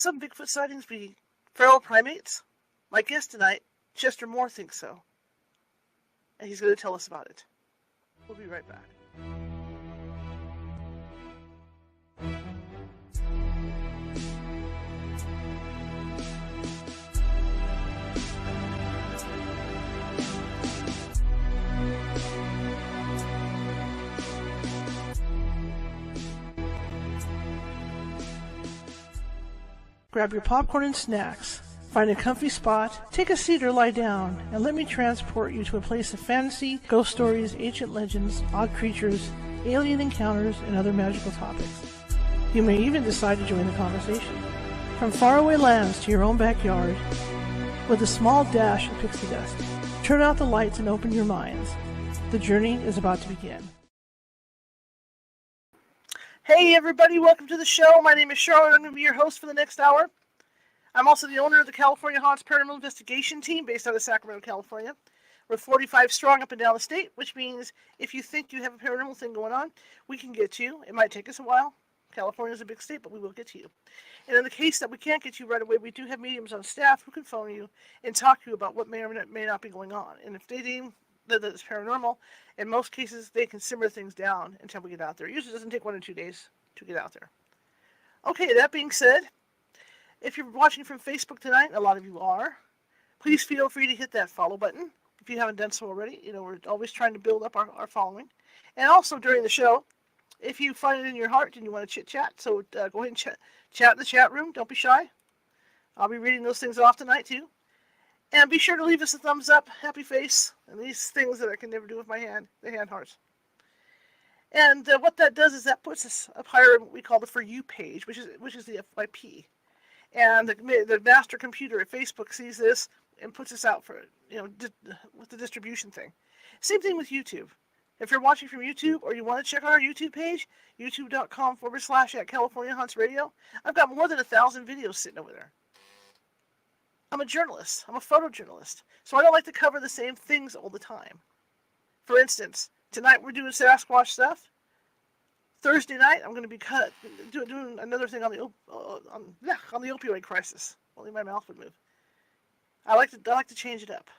some Bigfoot sightings be feral primates? My guest tonight, Chester Moore, thinks so. And he's going to tell us about it. We'll be right back. Grab your popcorn and snacks. Find a comfy spot, take a seat or lie down, and let me transport you to a place of fantasy, ghost stories, ancient legends, odd creatures, alien encounters, and other magical topics. You may even decide to join the conversation. From faraway lands to your own backyard, with a small dash of pixie dust, turn out the lights and open your minds. The journey is about to begin. Hey everybody, welcome to the show. My name is Charlotte. I'm going to be your host for the next hour. I'm also the owner of the California Haunts Paranormal Investigation Team based out of Sacramento, California. We're 45 strong up and down the state, which means if you think you have a paranormal thing going on, we can get to you. It might take us a while. California's a big state, but we will get to you. And in the case that we can't get to you right away, we do have mediums on staff who can phone you and talk to you about what may or may not be going on. And if they deem that it's paranormal, in most cases, they can simmer things down until we get out there. It usually doesn't take 1 or 2 days to get out there. Okay, that being said, if you're watching from Facebook tonight, a lot of you are, please feel free to hit that follow button if you haven't done so already. You know, we're always trying to build up our following. And also during the show, if you find it in your heart and you want to chit-chat, so go ahead and chat in the chat room. Don't be shy. I'll be reading those things off tonight, too. And be sure to leave us a thumbs up, happy face, and these things that I can never do with my hand, the hand hearts. And what that does is that puts us up higher in what we call the For You page, which is the FYP. And the master computer at Facebook sees this and puts us out for, with the distribution thing. Same thing with YouTube. If you're watching from YouTube or you want to check out our YouTube page, youtube.com/@California Haunts Radio, I've got more than 1,000 videos sitting over there. I'm a journalist. I'm a photojournalist. So I don't like to cover the same things all the time. For instance, tonight we're doing Sasquatch stuff. Thursday night I'm going to be doing another thing on the opioid crisis. Only my mouth would move. I like to change it up.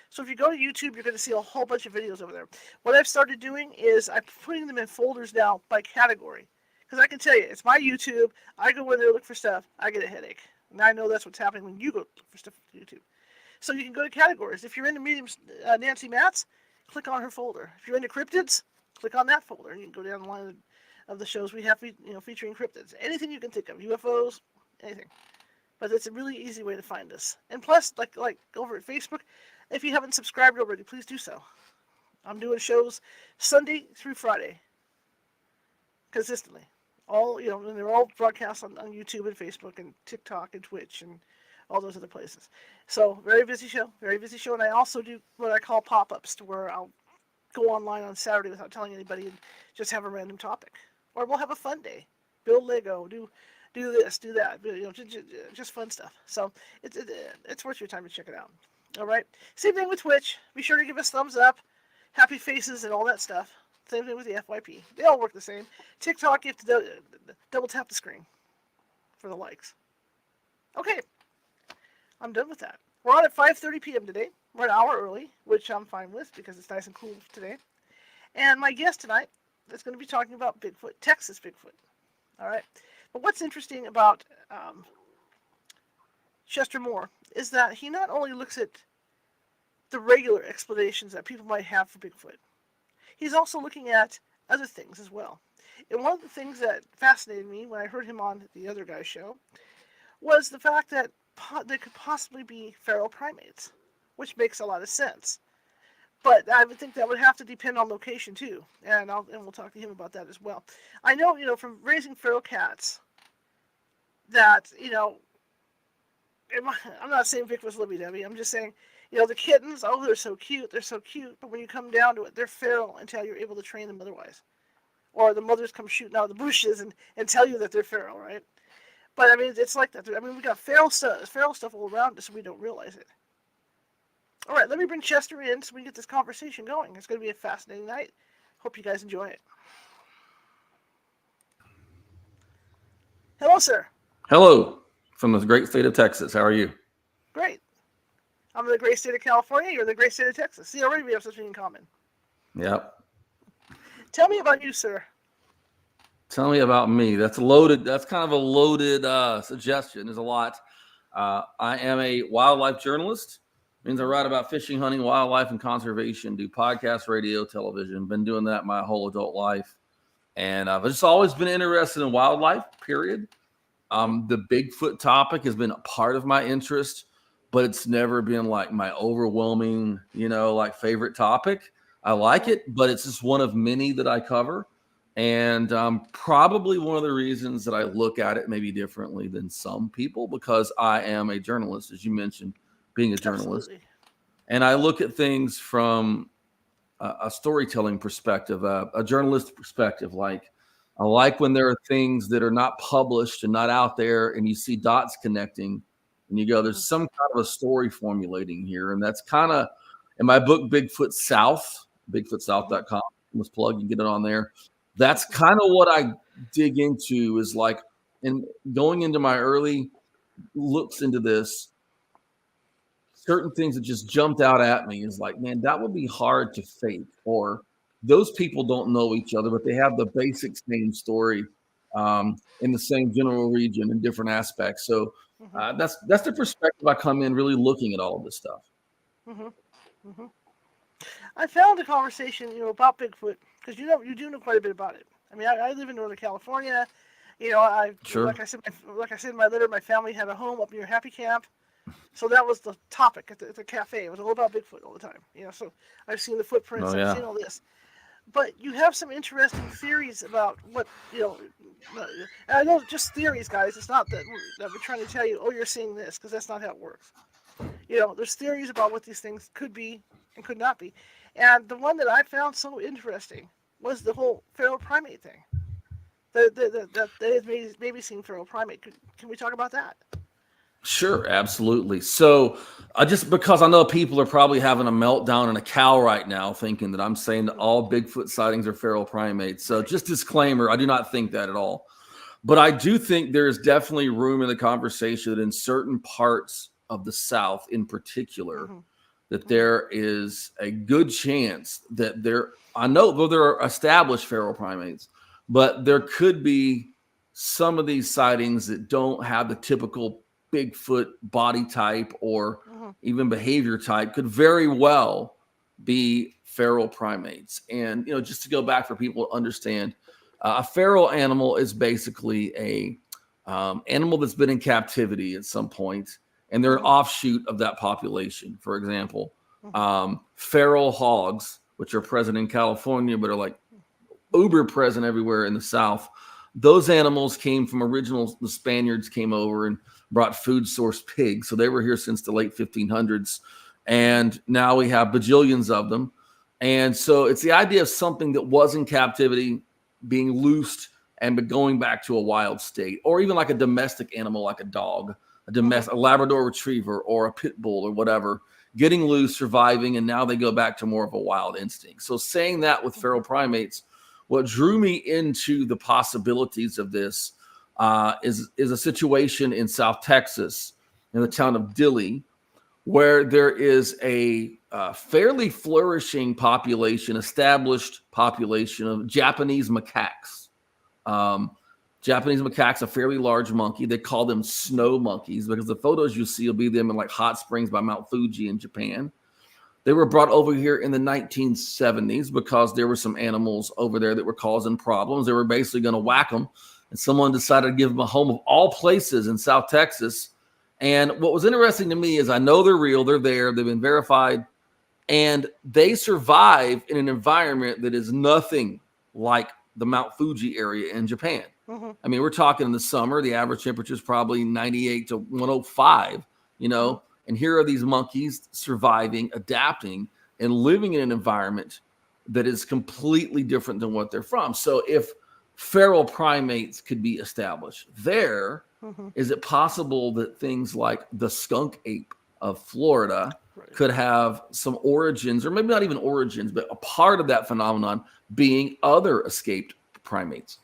So if you go to YouTube, you're going to see a whole bunch of videos over there. What I've started doing is I'm putting them in folders now by category. Because I can tell you, it's my YouTube. I go in there, look for stuff. I get a headache. And I know that's what's happening when you go look for stuff on YouTube. So you can go to categories. If you're into mediums, Nancy Matz, click on her folder. If you're into cryptids, click on that folder. And you can go down the line of the shows we have, featuring cryptids. Anything you can think of, UFOs, anything. But it's a really easy way to find us. And plus, like over at Facebook, if you haven't subscribed already, please do so. I'm doing shows Sunday through Friday, consistently. And they're all broadcast on YouTube and Facebook and TikTok and Twitch and all those other places. So, very busy show. And I also do what I call pop-ups, to where I'll go online on Saturday without telling anybody and just have a random topic. Or we'll have a fun day. Build Lego, do this, do that. Just fun stuff. So, it's worth your time to check it out. All right? Same thing with Twitch. Be sure to give us thumbs up, happy faces, and all that stuff. Same thing with the FYP. They all work the same. TikTok, you have to double tap the screen for the likes. Okay. I'm done with that. We're on at 5:30 p.m. today. We're an hour early, which I'm fine with because it's nice and cool today. And my guest tonight is going to be talking about Bigfoot, Texas Bigfoot. All right. But what's interesting about Chester Moore is that he not only looks at the regular explanations that people might have for Bigfoot, he's also looking at other things as well. And one of the things that fascinated me when I heard him on the other guy's show was the fact that there could possibly be feral primates, which makes a lot of sense. But I would think that would have to depend on location too, and we'll talk to him about that as well. I know, from raising feral cats, that I'm not saying Bigfoot's Libby-Debbie. I'm just saying, the kittens, they're so cute. But when you come down to it, they're feral until you're able to train them otherwise. Or the mothers come shooting out of the bushes and tell you that they're feral, right? But, it's like that. We got feral stuff all around us, and we don't realize it. All right, let me bring Chester in so we can get this conversation going. It's going to be a fascinating night. Hope you guys enjoy it. Hello, sir. Hello. from the great state of Texas. How are you? Great. I'm in the great state of California. You're in the great state of Texas. See, already we have something in common. Yep. Tell me about you, sir. Tell me about me. That's loaded. That's kind of a loaded suggestion. There's a lot. I am a wildlife journalist. Means I write about fishing, hunting, wildlife, and conservation. Do podcasts, radio, television. Been doing that my whole adult life, and I've just always been interested in wildlife. Period. The Bigfoot topic has been a part of my interest, but it's never been like my overwhelming, like favorite topic. I like it, but it's just one of many that I cover. And probably one of the reasons that I look at it maybe differently than some people, because I am a journalist, as you mentioned, being a journalist. Absolutely. And I look at things from a storytelling perspective, a journalistic perspective. Like, I like when there are things that are not published and not out there, and you see dots connecting, and you go, there's some kind of a story formulating here. And that's kind of, in my book, Bigfoot South, bigfootsouth.com, let's plug, you get it on there. That's kind of what I dig into, is like, in going into my early looks into this, certain things that just jumped out at me is like, man, that would be hard to fake, or those people don't know each other, but they have the basic same story in the same general region in different aspects. So that's the perspective I come in, really looking at all of this stuff. I found a conversation, about Bigfoot, because you do know quite a bit about it. I mean, I live in Northern California. Sure. Like I said in my letter, my family had a home up near Happy Camp, so that was the topic at the cafe. It was all about Bigfoot all the time. So I've seen the footprints, I've seen all this. But you have some interesting theories about what, and I know just theories, guys. It's not that we're trying to tell you, oh, you're seeing this, because that's not how it works. There's theories about what these things could be and could not be. And the one that I found so interesting was the whole feral primate thing. That they had maybe seen feral primate. Can we talk about that? Sure, absolutely. So just because I know people are probably having a meltdown in a cow right now, thinking that I'm saying that all Bigfoot sightings are feral primates. So just disclaimer, I do not think that at all. But I do think there is definitely room in the conversation that in certain parts of the South in particular, that there is a good chance that I know though there are established feral primates, but there could be some of these sightings that don't have the typical Bigfoot body type or even behavior type, could very well be feral primates. And, just to go back for people to understand, a feral animal is basically a animal that's been in captivity at some point, and they're an offshoot of that population. For example, feral hogs, which are present in California, but are like uber present everywhere in the South. Those animals came from the Spaniards came over and brought food source pigs. So they were here since the late 1500s. And now we have bajillions of them. And so it's the idea of something that was in captivity being loosed and going back to a wild state, or even like a domestic animal, like a dog, a Labrador retriever or a pit bull or whatever, getting loose, surviving, and now they go back to more of a wild instinct. So saying that with feral primates, what drew me into the possibilities of this is a situation in South Texas, in the town of Dilley, where there is a fairly flourishing established population of Japanese macaques. Japanese macaques, a fairly large monkey. They call them snow monkeys because the photos you see will be them in like hot springs by Mount Fuji in Japan. They were brought over here in the 1970s because there were some animals over there that were causing problems. They were basically going to whack them, and someone decided to give them a home of all places in South Texas. And what was interesting to me is I know they're real. They're there. They've been verified. And they survive in an environment that is nothing like the Mount Fuji area in Japan. I mean, we're talking in the summer, the average temperature is probably 98 to 105, and here are these monkeys surviving, adapting, and living in an environment that is completely different than what they're from. So if feral primates could be established there, is it possible that things like the skunk ape of Florida could have some origins, or maybe not even origins, but a part of that phenomenon being other escaped primates?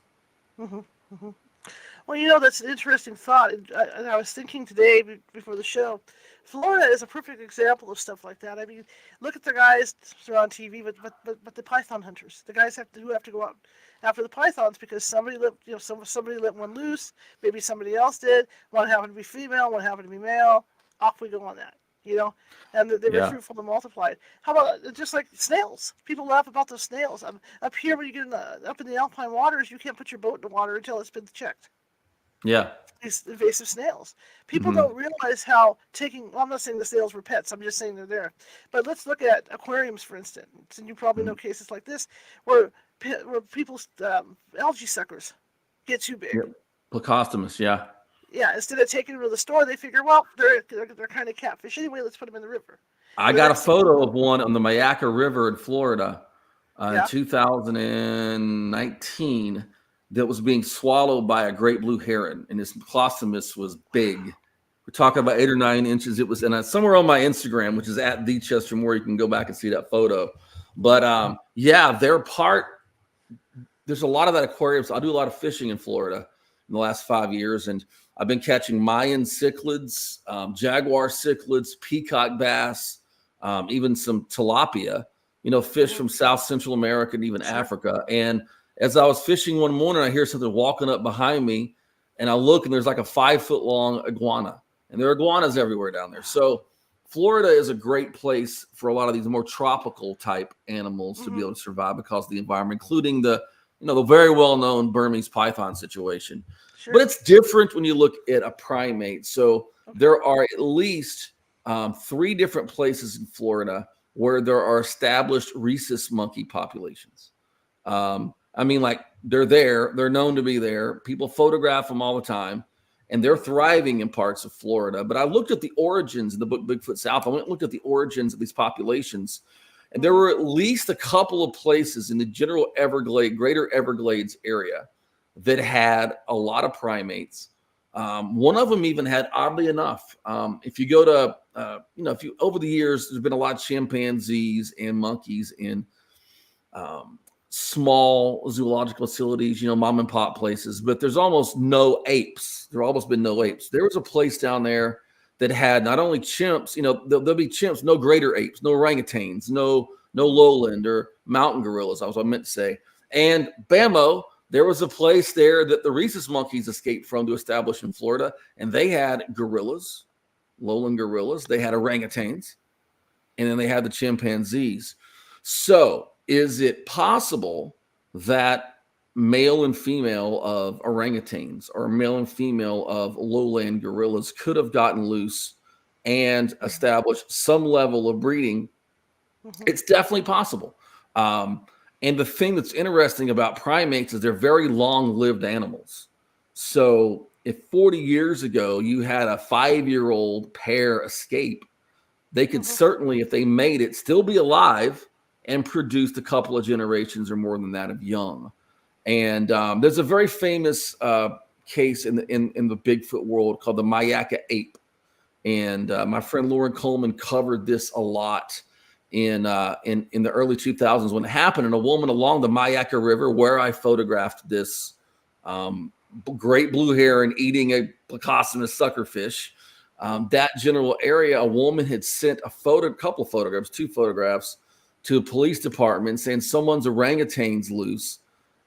Well, that's an interesting thought. And I was thinking today before the show, Florida is a perfect example of stuff like that. I mean, look at the guys that are on TV, but the python hunters, the guys who have to go out after the pythons because somebody somebody let one loose. Maybe somebody else did. One happened to be female, one happened to be male. Off we go on that. And they were Yeah. fruitful and multiplied. How about just like snails? People laugh about those snails. Up here, when you get up in the alpine waters, you can't put your boat in the water until it's been checked. Yeah. These invasive snails. People Mhm. don't realize how well, I'm not saying the snails were pets, I'm just saying they're there. But let's look at aquariums, for instance. And you probably know cases like this where people's algae suckers get too big. Yep. Plecostomus, yeah. Yeah, instead of taking them to the store, they figure, well, they're kind of catfish anyway, let's put them in the river. I got a photo of one on the Mayaca River in Florida in Yeah. 2019 that was being swallowed by a great blue heron, and this Plecostomus was big. We're talking about 8 or 9 inches. It was somewhere on my Instagram, which is at the Chester Moore. You can go back and see that photo. But yeah, there's a lot of that aquariums. I do a lot of fishing in Florida in the last 5 years, and I've been catching Mayan cichlids, jaguar cichlids, peacock bass, even some tilapia, fish from South Central America and even Africa. And as I was fishing one morning, I hear something walking up behind me, and I look, and there's like a 5-foot-long iguana, and there are iguanas everywhere down there. So Florida is a great place for a lot of these more tropical type animals to be able to survive because of the environment, including the very well-known Burmese python situation. Sure. But it's different when you look at a primate. So there are at least 3 different places in Florida where there are established rhesus monkey populations. Like they're there, they're known to be there. People photograph them all the time, and they're thriving in parts of Florida. But I looked at the origins in the book Bigfoot South. I went and looked at the origins of these populations. And there were at least a couple of places in the general greater Everglades area that had a lot of primates. One of them even had, oddly enough, if you go to, over the years, there's been a lot of chimpanzees and monkeys in small zoological facilities, mom and pop places, but there's almost no apes. There almost been no apes. There was a place down there that had not only chimps, there'll be chimps, no greater apes, no orangutans, no lowland or mountain gorillas, I meant to say. And bammo, there was a place there that the rhesus monkeys escaped from to establish in Florida, and they had gorillas, lowland gorillas, they had orangutans, and then they had the chimpanzees. So is it possible that male and female of orangutans or male and female of lowland gorillas could have gotten loose and established some level of breeding? It's definitely possible. And the thing that's interesting about primates is they're very long-lived animals. So if 40 years ago you had a 5-year-old pair escape, they could certainly, if they made it, still be alive and produced a couple of generations or more than that of young. And there's a very famous case in the Bigfoot world called the Mayaca ape. And my friend Lauren Coleman covered this a lot in the early 2000s when it happened. And a woman along the Mayaca River, where I photographed this great blue heron eating a Plecostomus suckerfish, that general area, a woman had sent two photographs to a police department saying someone's orangutan's loose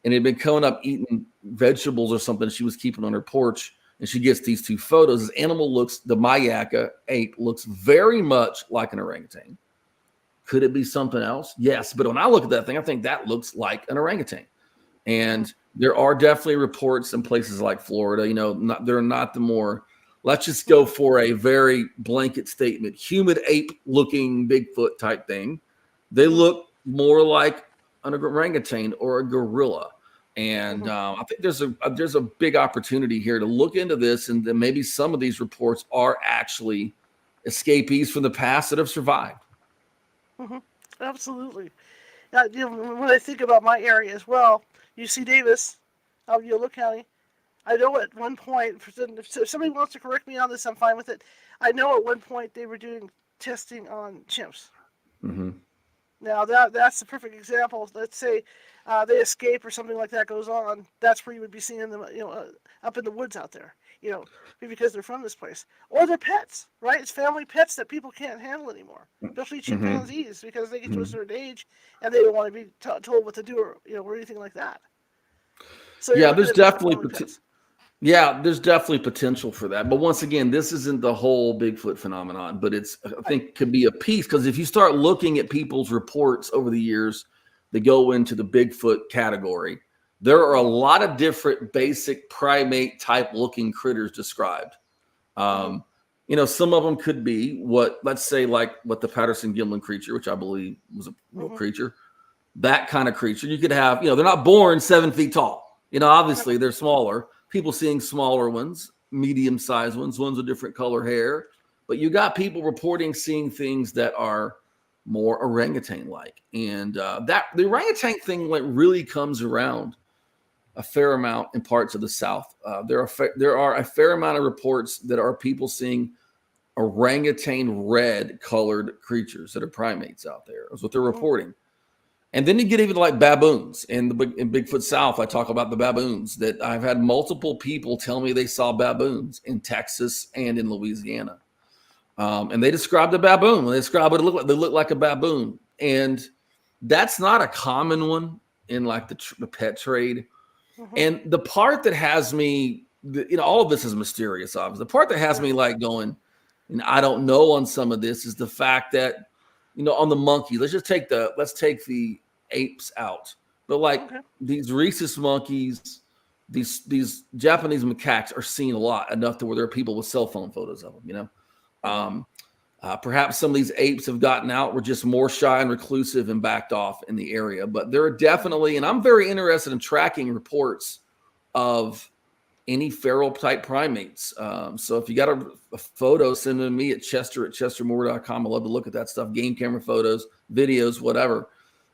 and had been coming up eating vegetables or something she was keeping on her porch. And she gets these 2 photos. This animal the Mayaca ape looks very much like an orangutan. Could it be something else? Yes. But when I look at that thing, I think that looks like an orangutan. And there are definitely reports in places like Florida, they're not the more, let's just go for a very blanket statement, humid ape looking Bigfoot type thing. They look more like an orangutan or a gorilla. And I think there's a big opportunity here to look into this, and then maybe some of these reports are actually escapees from the past that have survived. Absolutely. When I think about my area as well, UC Davis, out of Yolo County, I know at one point, if somebody wants to correct me on this, I'm fine with it. I know at one point they were doing testing on chimps. Now that's the perfect example. Let's say they escape or something like that goes on. That's where you would be seeing them, up in the woods out there. Because they're from this place, or they're pets, right? It's family pets that people can't handle anymore, especially chimpanzees, because they get to a certain age and they don't want to be told what to do, or anything like that. So Yeah, there's definitely pets. yeah, there's definitely potential for that. But once again, this isn't the whole Bigfoot phenomenon, but I think could be a piece, because if you start looking at people's reports over the years that go into the Bigfoot category, there are a lot of different basic primate type looking critters described. Some of them could be let's say like what the Patterson-Gimlin creature, which I believe was a real creature, that kind of creature. You could have, they're not born 7 feet tall. Obviously they're smaller. People seeing smaller ones, medium-sized ones with different color hair. But you got people reporting seeing things that are more orangutan-like. And the orangutan thing really comes around a fair amount in parts of the South. There are a fair amount of reports that are people seeing orangutan red colored creatures that are primates out there. That's what they're reporting. And then you get even like baboons in Bigfoot South. I talk about the baboons that I've had multiple people tell me they saw baboons in Texas and in Louisiana. And they described a baboon. When they describe what it looked like, they look like a baboon. And that's not a common one in like the pet trade. And the part that has me, all of this is mysterious, obviously. The part that has me like going, and I don't know on some of this, is the fact that, on the monkey, let's take the apes out. But like these rhesus monkeys, these Japanese macaques are seen a lot, enough to where there are people with cell phone photos of them, perhaps some of these apes have gotten out, were just more shy and reclusive and backed off in the area. But there are definitely, and I'm very interested in tracking reports of any feral type primates. So if you got a photo, send them to me at chester@chestermoore.com. I love to look at that stuff, game camera photos, videos, whatever.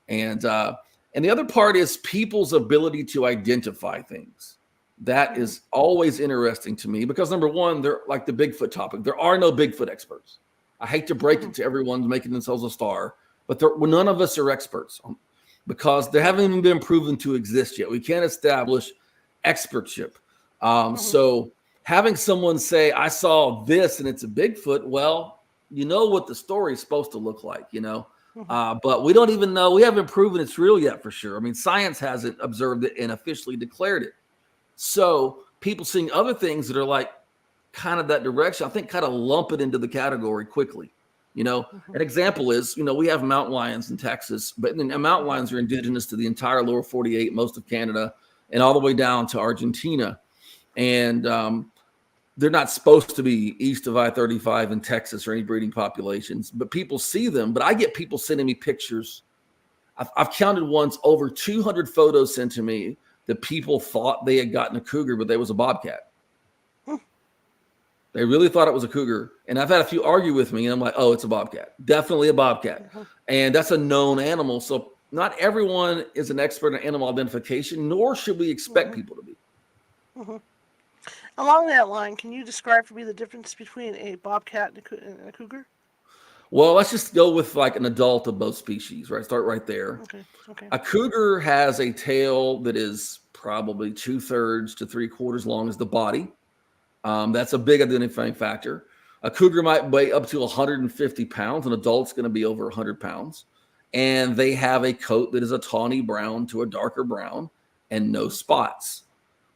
And the other part is people's ability to identify things. That is always interesting to me, because number one, they're like the Bigfoot topic. There are no Bigfoot experts. I hate to break it to everyone making themselves a star, but none of us are experts because they haven't even been proven to exist yet. We can't establish expertship. So having someone say, I saw this and it's a Bigfoot, well, what the story is supposed to look like, but we don't even know. We haven't proven it's real yet for sure. I mean, science hasn't observed it and officially declared it. So people seeing other things that are like kind of that direction, I think kind of lump it into the category quickly. An example is, we have mountain lions in Texas, but mountain lions are indigenous to the entire lower 48, most of Canada, and all the way down to Argentina. And they're not supposed to be east of I-35 in Texas or any breeding populations, but people see them. But I get people sending me pictures. I've counted once over 200 photos sent to me that people thought they had gotten a cougar, but they was a bobcat. They really thought it was a cougar. And I've had a few argue with me, and I'm like, oh, it's a bobcat. Definitely a bobcat. And that's a known animal. So not everyone is an expert in animal identification, nor should we expect people to be. Along that line, can you describe for me the difference between a bobcat and a cougar? Well, let's just go with like an adult of both species, right? Start right there. Okay. A cougar has a tail that is probably 2/3 to 3/4 long as the body. That's a big identifying factor. A cougar might weigh up to 150 pounds. An adult's going to be over 100 pounds. And they have a coat that is a tawny brown to a darker brown and no spots.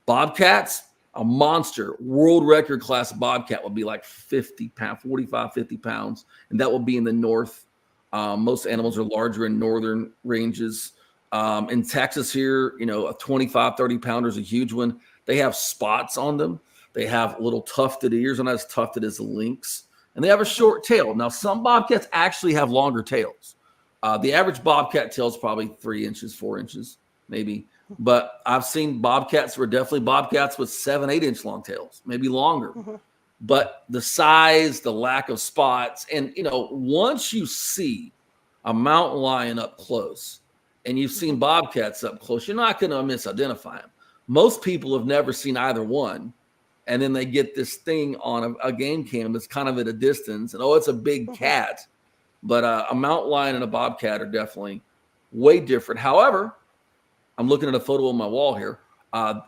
Bobcats, a monster, world record class bobcat would be like 50 pounds, 45, 50 pounds. And that will be in the north. Most animals are larger in northern ranges. In Texas here, a 25, 30 pounder is a huge one. They have spots on them. They have little tufted ears, and not as tufted as the lynx. And they have a short tail. Now, some bobcats actually have longer tails. The average bobcat tail is probably 3 inches, 4 inches, maybe. But I've seen bobcats were definitely bobcats with 7, 8 inch long tails, maybe longer. But the size, the lack of spots, and once you see a mountain lion up close and you've seen bobcats up close, you're not going to misidentify them. Most people have never seen either one. And then they get this thing on a game cam that's kind of at a distance, and it's a big cat. But a mountain lion and a bobcat are definitely way different. However, I'm looking at a photo on my wall here.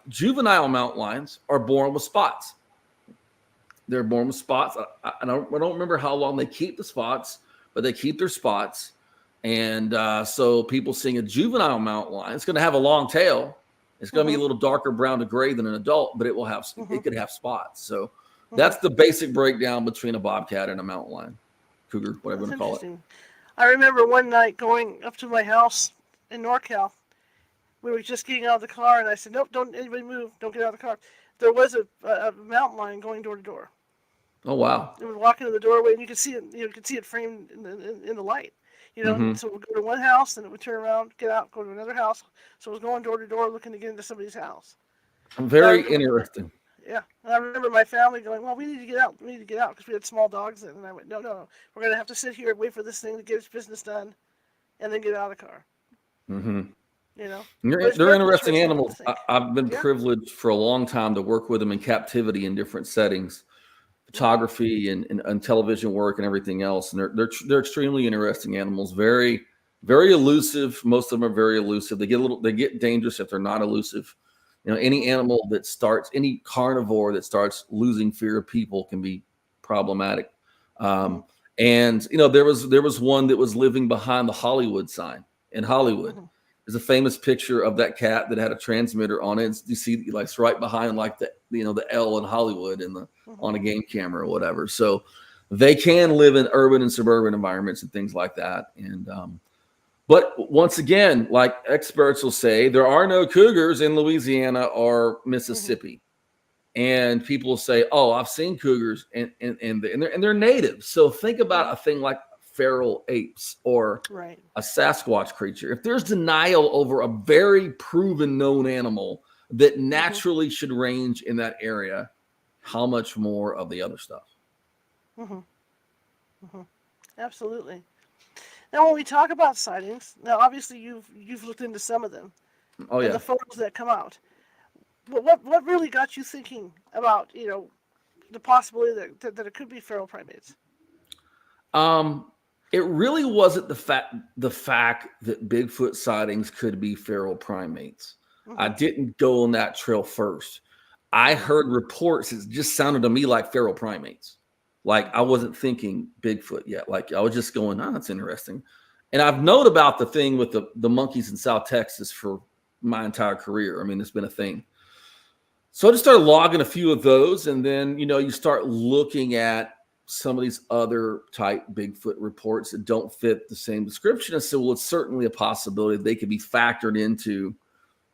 Juvenile mountain lions are born with spots. They're born with spots. I don't remember how long they keep the spots, but they keep their spots. And so people seeing a juvenile mountain lion, it's going to have a long tail. It's going to be a little darker brown to gray than an adult, but it will have it could have spots. So that's the basic breakdown between a bobcat and a mountain lion, cougar, whatever you want to call it. I remember one night going up to my house in NorCal. We were just getting out of the car, and I said, "Nope, don't anybody move. Don't get out of the car." There was a mountain lion going door to door. Oh wow! It would walk into the doorway, and you could see it. You could see it framed in the light. So it would go to one house, and it would turn around, get out, go to another house. So it was going door to door, looking to get into somebody's house. Very interesting. Yeah, and I remember my family going, "Well, we need to get out. We need to get out," because we had small dogs then. And I went, "No. We're going to have to sit here and wait for this thing to get its business done, and then get out of the car." They're interesting animals. I've been privileged for a long time to work with them in captivity in different settings, photography and television work and everything else. And they're extremely interesting animals. Very, very elusive. Most of them are very elusive. They get dangerous if they're not elusive. Any animal that starts, any carnivore that starts losing fear of people can be problematic. And there was one that was living behind the Hollywood sign in Hollywood. There's a famous picture of that cat that had a transmitter on it. You see, like, it's right behind, like, the L in Hollywood and on a game camera or whatever. So they can live in urban and suburban environments and things like that. And but once again, like experts will say, there are no cougars in Louisiana or Mississippi. And people will say, "Oh, I've seen cougars," and they're native. So think about a thing like feral apes or a Sasquatch creature. If there's denial over a very proven known animal that naturally should range in that area, how much more of the other stuff? Absolutely. Now, when we talk about sightings, now obviously you've looked into some of them. Oh yeah. And the photos that come out. What really got you thinking about the possibility that it could be feral primates? It really wasn't the fact that Bigfoot sightings could be feral primates. I didn't go on that trail first. I heard reports. It just sounded to me like feral primates. Like I wasn't thinking Bigfoot yet. Like I was just going, "Oh, that's interesting." And I've known about the thing with the monkeys in South Texas for my entire career. I mean, it's been a thing. So I just started logging a few of those, and then you start looking at some of these other type Bigfoot reports that don't fit the same description. And so, well, it's certainly a possibility they could be factored into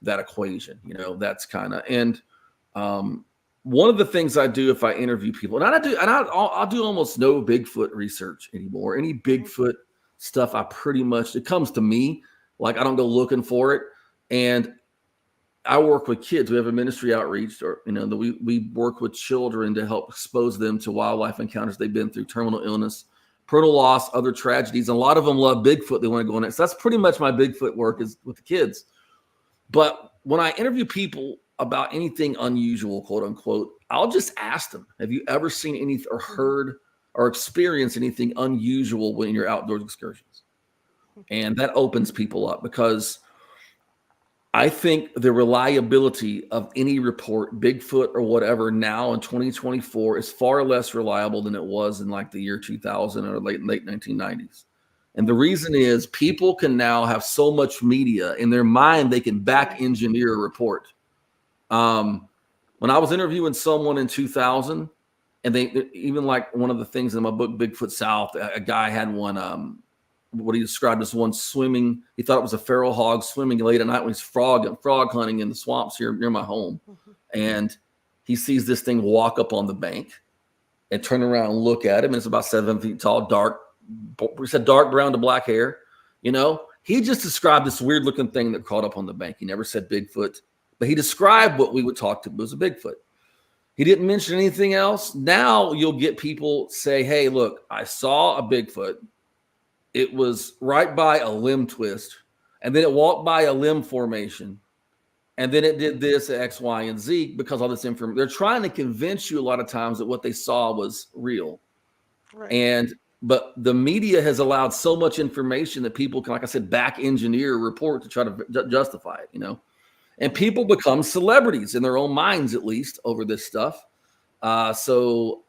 that equation. That's kind of, and one of the things I do if I interview people, and I'll do almost no Bigfoot research anymore. Any Bigfoot stuff, it comes to me. Like I don't go looking for it. And I work with kids. We have a ministry outreach, we work with children to help expose them to wildlife encounters they've been through, terminal illness, parental loss, other tragedies. And a lot of them love Bigfoot. They want to go on it. So that's pretty much my Bigfoot work is with the kids. But when I interview people about anything unusual, quote unquote, I'll just ask them, "Have you ever seen anything or heard or experienced anything unusual when you're outdoors excursions?" And that opens people up because I think the reliability of any report, Bigfoot or whatever, now in 2024 is far less reliable than it was in like the year 2000 or late 1990s. And the reason is people can now have so much media in their mind, they can back engineer a report. When I was interviewing someone in 2000, and they even like one of the things in my book, Bigfoot South, a guy had one, what he described as one swimming. He thought it was a feral hog swimming late at night when he's frog hunting in the swamps here near my home. And he sees this thing walk up on the bank and turn around and look at him. And it's about 7 feet tall, dark brown to black hair. He just described this weird looking thing that caught up on the bank. He never said Bigfoot, but he described what we would talk to was a Bigfoot. He didn't mention anything else. Now you'll get people say, "Hey, look, I saw a Bigfoot. It was right by a limb twist, and then it walked by a limb formation, and then it did this X, Y, and Z," because all this information. They're trying to convince you a lot of times that what they saw was real. Right. And but the media has allowed so much information that people can, like I said, back engineer a report to try to justify it, you know, and people become celebrities in their own minds, at least, over this stuff. So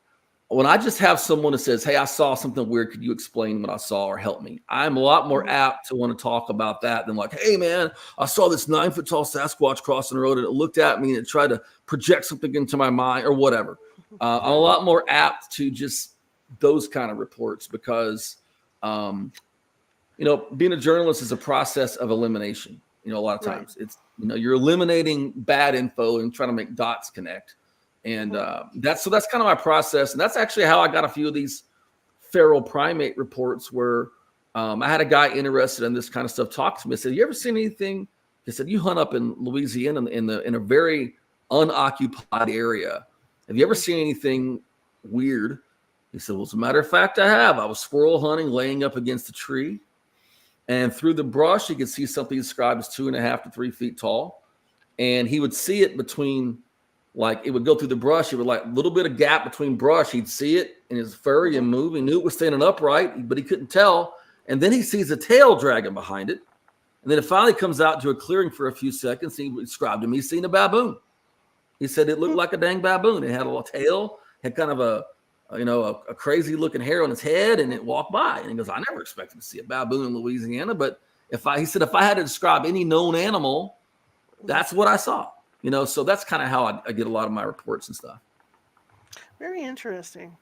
when I just have someone that says, hey, I saw something weird, could you explain what I saw or help me? I'm a lot more apt to want to talk about that than like, hey, man, I saw this 9-foot tall Sasquatch crossing the road and it looked at me and it tried to project something into my mind or whatever. I'm a lot more apt to just those kind of reports because, you know, being a journalist is a process of elimination. You know, a lot of times it's, you know, you're eliminating bad info and trying to make dots connect. And that's kind of my process. And that's actually how I got a few of these feral primate reports where I had a guy interested in this kind of stuff talk to me. I said, you ever seen anything? He said, you hunt up in Louisiana in a very unoccupied area. Have you ever seen anything weird? He said, well, as a matter of fact, I have. I was squirrel hunting, laying up against a tree. And through the brush, you could see something described as 2.5 to 3 feet tall. And he would see it between, like, it would go through the brush. It would like a little bit of gap between brush. He'd see it and his furry and move. He knew it was standing upright, but he couldn't tell. And then he sees a tail dragging behind it. And then it finally comes out to a clearing for a few seconds. He described to me seeing a baboon. He said it looked like a dang baboon. It had a little tail, had kind of a crazy looking hair on his head, and it walked by. And he goes, I never expected to see a baboon in Louisiana. But he said, if I had to describe any known animal, that's what I saw. You know, so that's kind of how I get a lot of my reports and stuff. Very interesting.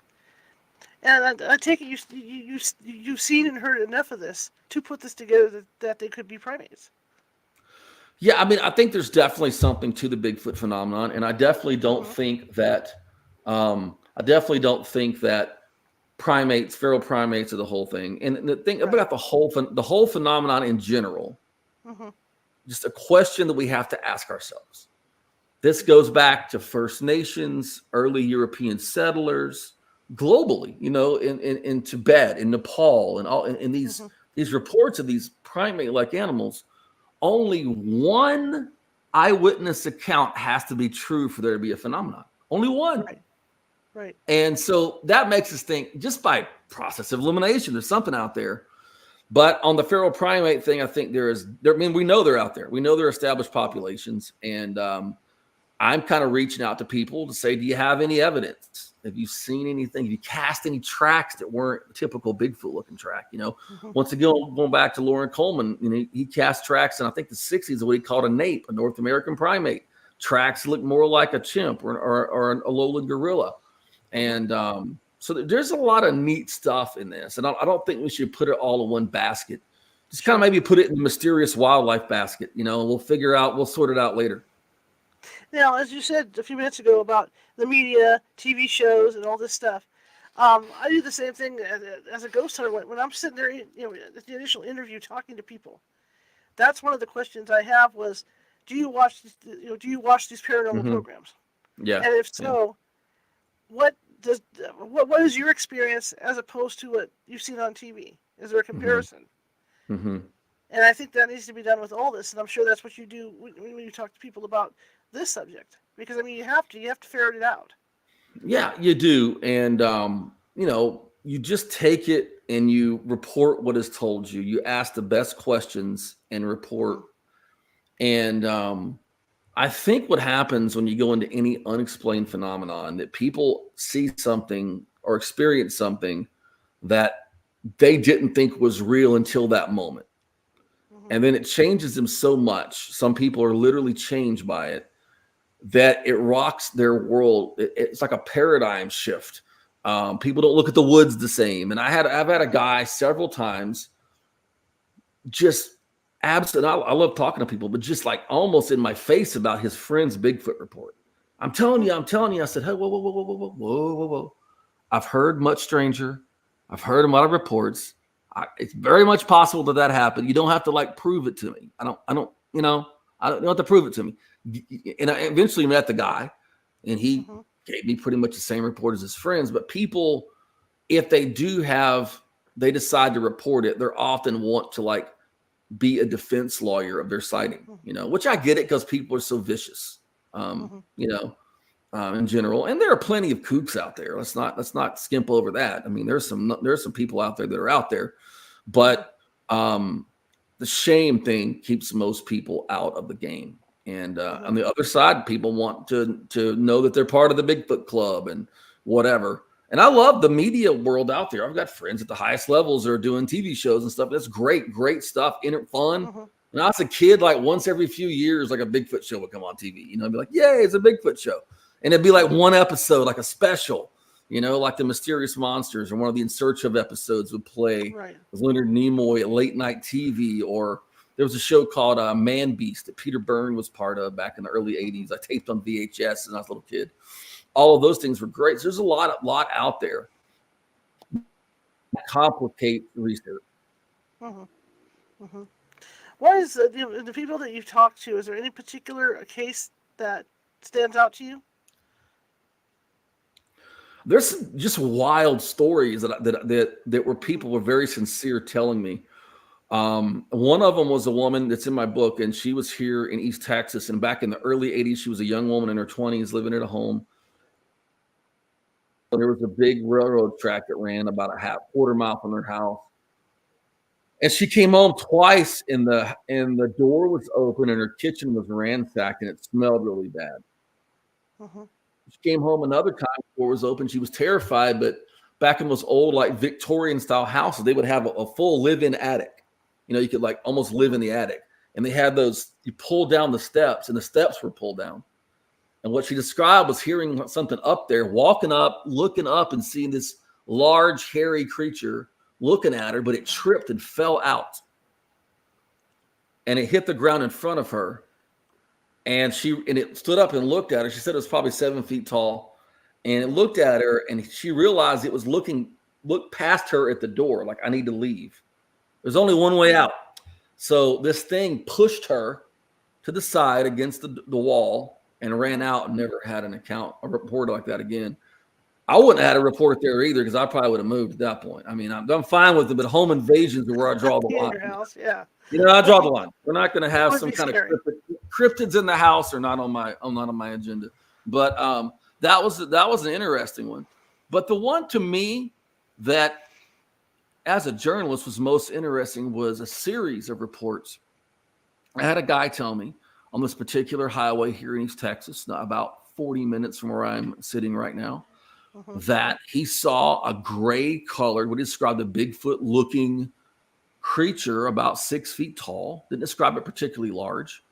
And I take it you've seen and heard enough of this to put this together that they could be primates. Yeah, I mean, I think there's definitely something to the Bigfoot phenomenon, and I definitely don't think that primates, feral primates, are the whole thing. And the thing about the whole phenomenon in general, just a question that we have to ask ourselves. This goes back to First Nations, early European settlers, globally. You know, in Tibet, in Nepal, and all in these reports of these primate-like animals. Only one eyewitness account has to be true for there to be a phenomenon. Only one. Right. And so that makes us think, just by process of elimination, there's something out there. But on the feral primate thing, I think we know they're out there. We know they're established populations. And I'm kind of reaching out to people to say, do you have any evidence? Have you seen anything? Have you cast any tracks that weren't typical Bigfoot looking track? You know, once again, going back to Lauren Coleman, you know, he cast tracks in, I think, the 60s, what he called a nape, a North American primate. Tracks look more like a chimp or a lowland gorilla. And so there's a lot of neat stuff in this. And I don't think we should put it all in one basket. Just kind of maybe put it in the mysterious wildlife basket, you know, and we'll sort it out later. Now, as you said a few minutes ago about the media, TV shows, and all this stuff, I do the same thing as a ghost hunter. When I'm sitting there, you know, at the initial interview talking to people, that's one of the questions I have was, do you watch these paranormal programs? Yeah. And if so, what is your experience as opposed to what you've seen on TV? Is there a comparison? And I think that needs to be done with all this, and I'm sure that's what you do when you talk to people about this subject, because I mean you have to ferret it out. Yeah, you do. And you know, you just take it and you report what is told you. You ask the best questions and report. And I think what happens when you go into any unexplained phenomenon, that people see something or experience something that they didn't think was real until that moment. And then it changes them so much. Some people are literally changed by it, that it rocks their world. It's like a paradigm shift. People don't look at the woods the same. And I've had a guy several times just absolutely, I love talking to people, but just like almost in my face about his friend's Bigfoot report. I'm telling you. I said, hey, whoa. I've heard much stranger. I've heard a lot of reports. It's very much possible that happened. You don't have to like prove it to me. I don't have to prove it to me. And I eventually met the guy, and he gave me pretty much the same report as his friends. But people, if they decide to report it, they're often want to like be a defense lawyer of their sighting, you know, which I get it because people are so vicious, you know, in general, and there are plenty of kooks out there. Let's not skimp over that. I mean, there's some people out there that are out there, but the shame thing keeps most people out of the game. And on the other side, people want to know that they're part of the Bigfoot club and whatever. And I love the media world out there. I've got friends at the highest levels that are doing TV shows and stuff. That's great stuff. Fun. When I was a kid, like once every few years, like a Bigfoot show would come on TV. You know, I'd be like, yay, it's a Bigfoot show. And it'd be like one episode, like a special, you know, like the Mysterious Monsters or one of the In Search of episodes would play with Leonard Nimoy at late night TV. Or there was a show called Man Beast that Peter Byrne was part of back in the early 80s. I taped on VHS as I was a little kid. All of those things were great. So there's a lot out there that complicate research. What is the people that you've talked to? Is there any particular case that stands out to you? There's just wild stories that were people were very sincere telling me. One of them was a woman that's in my book, and she was here in East Texas. And back in the early 80s, she was a young woman in her 20s living at a home. There was a big railroad track that ran about a quarter mile from her house. And she came home twice, and the door was open and her kitchen was ransacked and it smelled really bad. She came home another time, the door was open. She was terrified, but back in those old, like Victorian style houses, they would have a full live-in attic. You know, you could like almost live in the attic. And they had those, you pull down the steps, and the steps were pulled down. And what she described was hearing something up there, walking up, looking up and seeing this large, hairy creature looking at her, but it tripped and fell out. And it hit the ground in front of her. And it stood up and looked at her. She said it was probably 7 feet tall. And it looked at her, and she realized it was looked past her at the door, like, I need to leave. There's only one way out. So this thing pushed her to the side against the wall and ran out and never had a report like that again. I wouldn't have had a report there either, because I probably would have moved at that point. I mean, I'm fine with it, but home invasions are where I draw the line. Your house, yeah. You know, I draw the line. We're not going to have some kind of cryptids in the house, or not on my agenda. But that was an interesting one. But the one to me that, as a journalist, was most interesting was a series of reports. I had a guy tell me on this particular highway here in East Texas, about 40 minutes from where I'm sitting right now, that he saw a gray colored, what he described a Bigfoot looking creature about 6 feet tall, didn't describe it particularly large,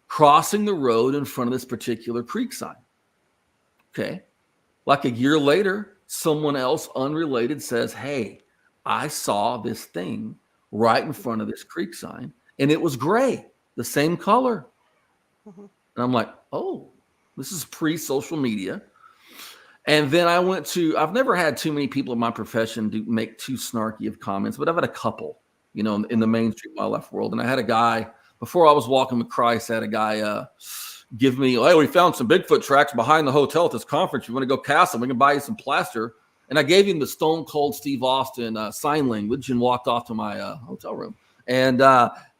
crossing the road in front of this particular creek sign. Okay. Like a year later, someone else unrelated says, hey, I saw this thing right in front of this creek sign, and it was gray, the same color. And I'm like, oh, this is pre-social media. And then I've never had too many people in my profession make too snarky of comments, but I've had a couple, you know, in the mainstream wildlife world. And I had a guy, before I was walking with Christ, I had a guy give me, hey, we found some Bigfoot tracks behind the hotel at this conference. You want to go cast them? We can buy you some plaster. And I gave him the Stone Cold Steve Austin sign language and walked off to my hotel room. And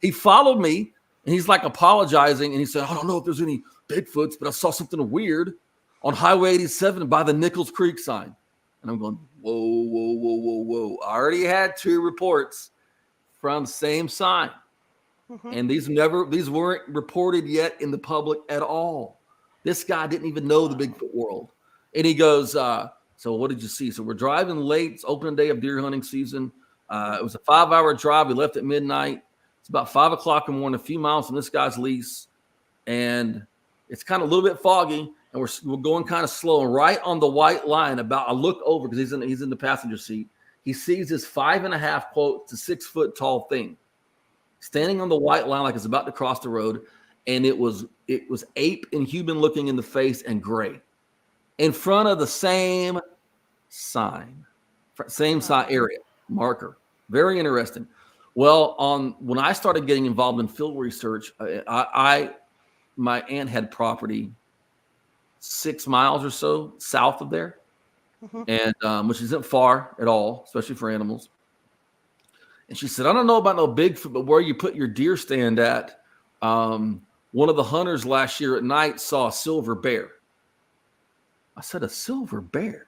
he followed me, and he's like apologizing. And he said, I don't know if there's any Bigfoots, but I saw something weird on Highway 87 by the Nichols Creek sign. And I'm going, whoa. I already had 2 reports from the same sign. And these weren't reported yet in the public at all. This guy didn't even know the Bigfoot world. And he goes, so what did you see? So we're driving late. It's opening day of deer hunting season. It was a 5-hour drive. We left at midnight. It's about 5 o'clock in the morning, a few miles from this guy's lease. And it's kind of a little bit foggy. And we're going kind of slow. And right on the white line, I look over because he's in the passenger seat. He sees this 5.5 quote to 6 foot tall thing standing on the white line like it's about to cross the road. And it was ape and human looking in the face and gray in front of the same sign area marker. Very interesting. Well, when I started getting involved in field research, my aunt had property 6 miles or so south of there, and which isn't far at all, especially for animals. And she said, I don't know about no Bigfoot, but where you put your deer stand at, one of the hunters last year at night saw a silver bear. I said, a silver bear.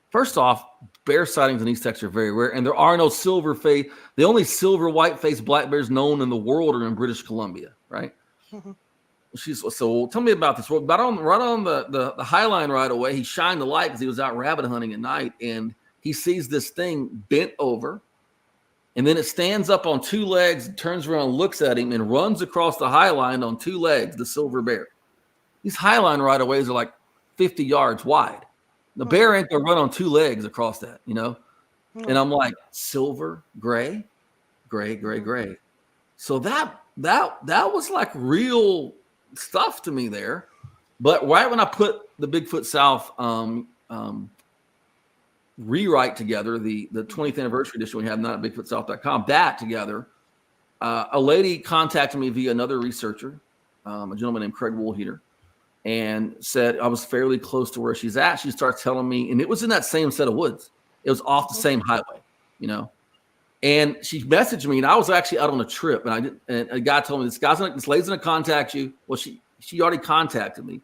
First off, bear sightings in East Texas are very rare, and there are no silver face. The only silver white-faced black bears known in the world are in British Columbia, right? Mm-hmm. So tell me about this. Well, right on the high line right away, he shined the light because he was out rabbit hunting at night, and he sees this thing bent over, and then it stands up on two legs, turns around, looks at him, and runs across the high line on two legs, the silver bear. These high line right of ways are like 50 yards wide. The bear ain't gonna run on two legs across that, you know? And I'm like, silver, gray, gray, gray, gray. So that was like real stuff to me there. But right when I put the Bigfoot South rewrite together, the 20th anniversary edition we have now at BigfootSouth.com, that together, a lady contacted me via another researcher, a gentleman named Craig Woolheater, and said I was fairly close to where she's at. She starts telling me, and it was in that same set of woods. It was off the same highway, you know. And she messaged me, and I was actually out on a trip, and a guy told me this lady's gonna contact you. Well, she already contacted me.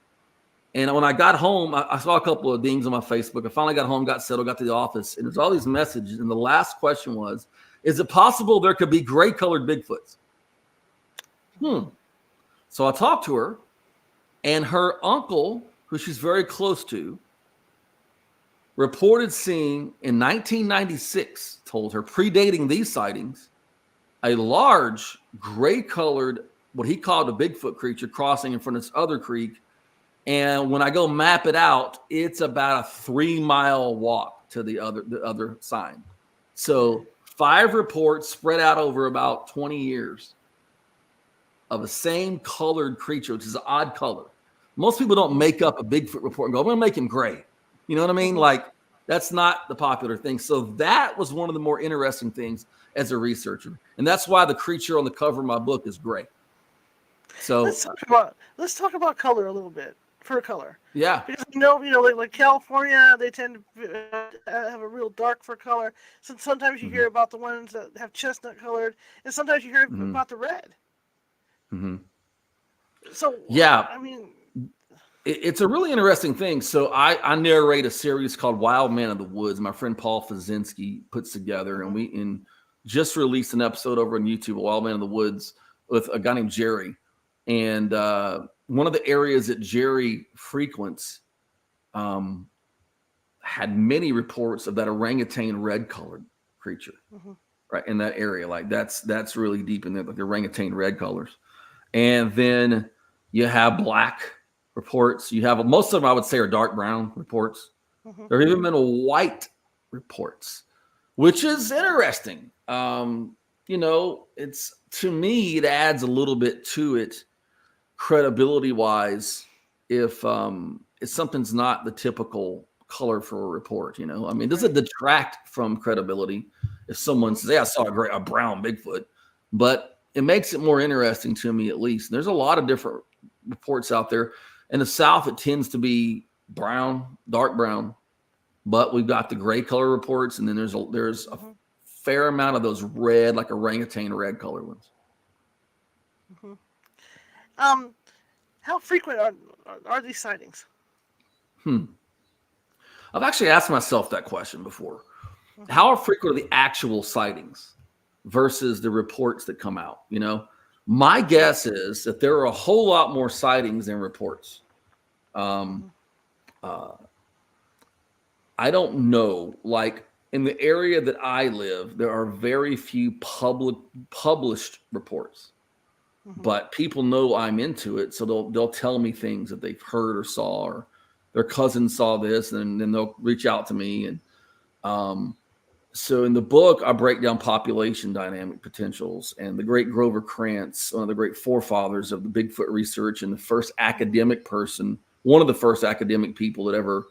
And when I got home, I saw a couple of dings on my Facebook. I finally got home, got settled, got to the office, and there's all these messages. And the last question was, is it possible there could be gray colored Bigfoots? So I talked to her. And her uncle, who she's very close to, reported seeing in 1996, told her, predating these sightings, a large gray-colored, what he called a Bigfoot creature crossing in front of this other creek. And when I go map it out, it's about a 3-mile walk to the other side. So 5 reports spread out over about 20 years of the same colored creature, which is an odd color. Most people don't make up a Bigfoot report and go, I'm going to make him gray. You know what I mean? Like, that's not the popular thing. So that was one of the more interesting things as a researcher. And that's why the creature on the cover of my book is gray. So let's talk about color a little bit. Fur color. Yeah. Because like California, they tend to have a real dark fur color. So sometimes you hear about the ones that have chestnut colored, and sometimes you hear about the red. So yeah, I mean, it's a really interesting thing. So I narrate a series called Wild Man of the Woods. My friend Paul Fazinski puts together, and we just released an episode over on YouTube, Wild Man of the Woods, with a guy named Jerry. And one of the areas that Jerry frequents had many reports of that orangutan red colored creature, right in that area. Like that's really deep in there, like the orangutan red colors. And then you have black reports. You have most of them, I would say, are dark brown reports. There have even been white reports, which is interesting. It's, to me, it adds a little bit to it, credibility wise, if something's not the typical color for a report. I mean, does it detract from credibility if someone says, "Hey, I saw a brown Bigfoot," but it makes it more interesting to me, at least. And there's a lot of different reports out there. In the South, it tends to be brown, dark brown, but we've got the gray color reports, and then there's a fair amount of those red, like orangutan red color ones. How frequent are these sightings? I've actually asked myself that question before. How frequent are the actual sightings versus the reports that come out? My guess is that there are a whole lot more sightings than reports. I don't know. Like in the area that I live, there are very few published reports, but people know I'm into it, so they'll tell me things that they've heard or saw, or their cousin saw this, and then they'll reach out to me. And so in the book, I break down population dynamic potentials, and the great Grover Krantz, one of the great forefathers of the Bigfoot research, and the first academic person, one of the first academic people that ever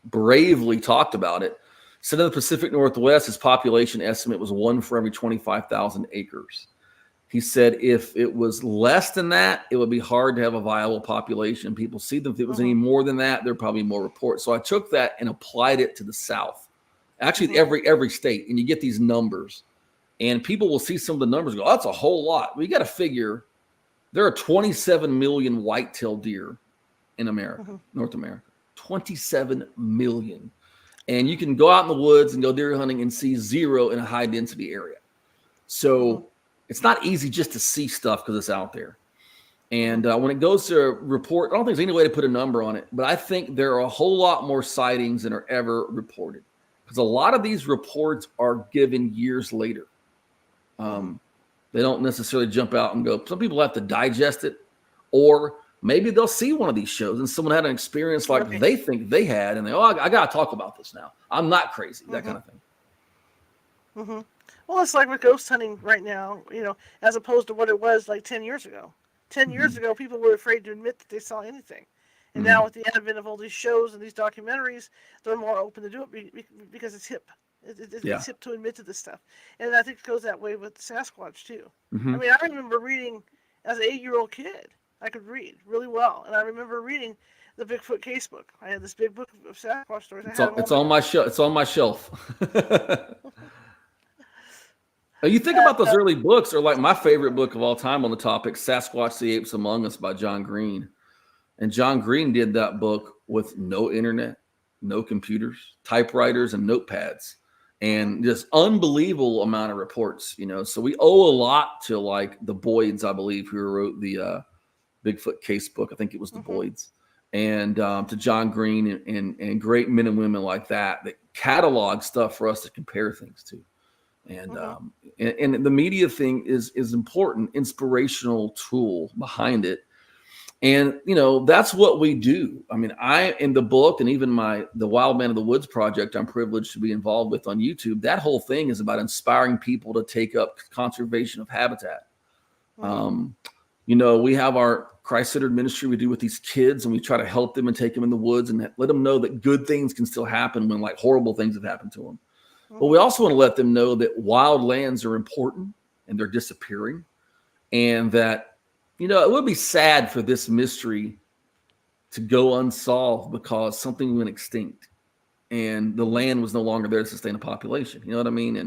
bravely talked about it, said in the Pacific Northwest, his population estimate was 1 for every 25,000 acres. He said if it was less than that, it would be hard to have a viable population. People see them. If it was any more than that, there'd probably be more reports. So I took that and applied it to the South. Actually, every state, and you get these numbers, and people will see some of the numbers and go, that's a whole lot. We got to figure there are 27 million white-tailed deer in America, North America. 27 million. And you can go out in the woods and go deer hunting and see zero in a high density area. So it's not easy just to see stuff because it's out there. And when it goes to report, I don't think there's any way to put a number on it, but I think there are a whole lot more sightings than are ever reported, because a lot of these reports are given years later. They don't necessarily jump out and go. Some people have to digest it, or maybe they'll see one of these shows and someone had an experience like they think they had, and they, I got to talk about this now. I'm not crazy, that kind of thing. Well, it's like with ghost hunting right now, as opposed to what it was like 10 years ago. 10 years ago, people were afraid to admit that they saw anything. And now with the advent of all these shows and these documentaries, they're more open to do it because it's hip. It's hip to admit to this stuff. And I think it goes that way with Sasquatch, too. I mean, I remember reading, as an 8-year-old kid, I could read really well. And I remember reading the Bigfoot casebook. I had this big book of Sasquatch stories. It's on my shelf. It's on my shelf. You think about those early books, or like my favorite book of all time on the topic, Sasquatch, the Apes Among Us by John Green. And John Green did that book with no internet, no computers, typewriters, and notepads, and just unbelievable amount of reports, So we owe a lot to like the Boyds, I believe, who wrote the Bigfoot casebook. I think it was the Boyds. And to John Green and great men and women like that catalog stuff for us to compare things to. And and the media thing is important, inspirational tool behind it. And, that's what we do. I mean, in the book and even the Wild Man of the Woods project I'm privileged to be involved with on YouTube, that whole thing is about inspiring people to take up conservation of habitat. We have our Christ-centered ministry we do with these kids, and we try to help them and take them in the woods and let them know that good things can still happen when like horrible things have happened to them. But we also want to let them know that wild lands are important and they're disappearing, and that, it would be sad for this mystery to go unsolved because something went extinct and the land was no longer there to sustain a population. You know what I mean?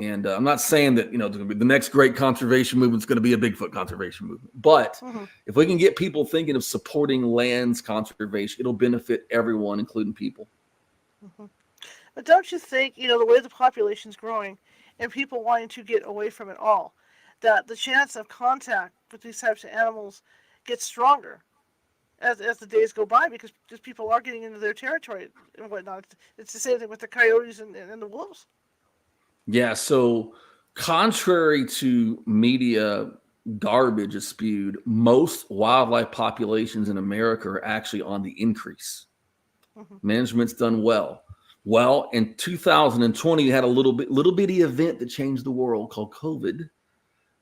And I'm not saying that, the next great conservation movement is going to be a Bigfoot conservation movement. But if we can get people thinking of supporting lands conservation, it'll benefit everyone, including people. But don't you think, the way the population's growing and people wanting to get away from it all, that the chance of contact with these types of animals gets stronger as the days go by, because just people are getting into their territory and whatnot? It's the same thing with the coyotes and the wolves. Yeah, so contrary to media garbage is spewed, most wildlife populations in America are actually on the increase. Management's done well. Well, in 2020, you had a little bitty event that changed the world called COVID.